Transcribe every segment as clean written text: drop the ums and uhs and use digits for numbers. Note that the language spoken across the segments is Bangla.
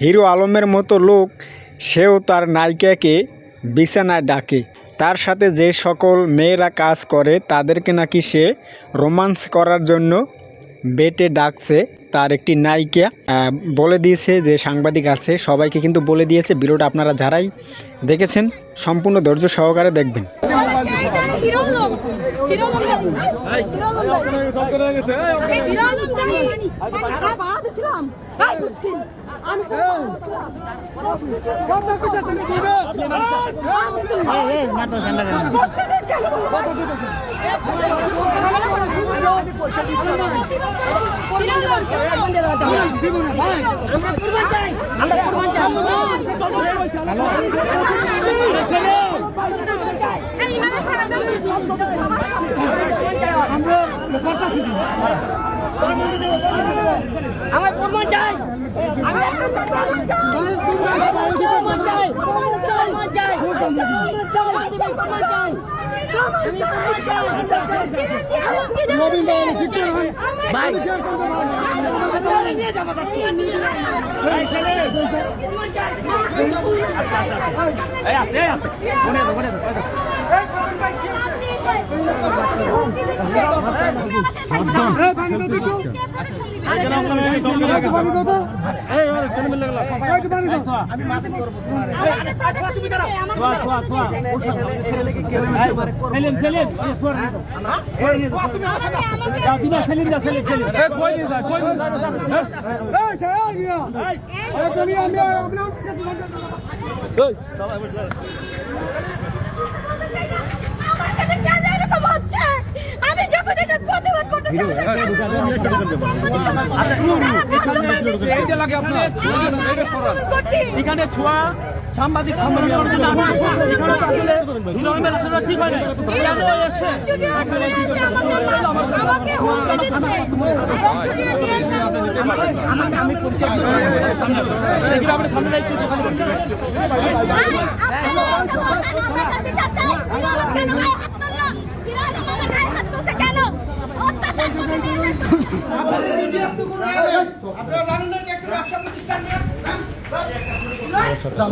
হিরো আলমের মতো লোক সেও তার নায়িকাকে বিছানায় ডাকে। তার সাথে যে সকল মেয়েরা কাজ করে তাদেরকে নাকি সে রোমান্স করার জন্য বেটে ডাকছে। তার একটি নায়িকা বলে দিয়েছে, যে সাংবাদিক আছে সবাইকে কিন্তু বলে দিয়েছে। ভিডিওটা আপনারা যারাই দেখেছেন সম্পূর্ণ ধৈর্য সহকারে দেখবেন। আমার প্রমাণ চাই, আমি এখানে ছোঁয়া সাংবাদিক ঠিক হয়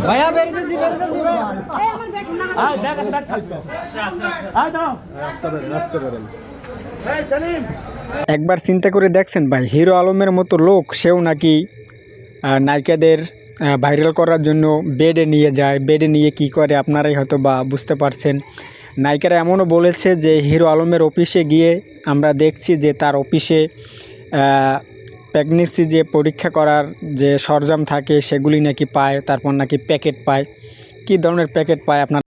ভাইয়া বের দিছি একবার চিন্তা করে দেখছেন ভাই, হিরো আলমের মতো লোক সেও নাকি নায়িকাদের ভাইরাল করার জন্য বেডে নিয়ে যায়। বেডে নিয়ে কি করে আপনারাই হয়তো বা বুঝতে পারছেন। নায়িকারা এমনও বলেছে যে হিরো আলমের অফিসে গিয়ে আমরা দেখছি যে তার অফিসে প্রেগনেন্সি যে পরীক্ষা করার যে সরঞ্জাম থাকে সেগুলি নাকি পায়, তারপর নাকি প্যাকেট পায়। কী ধরনের প্যাকেট পায় আপনার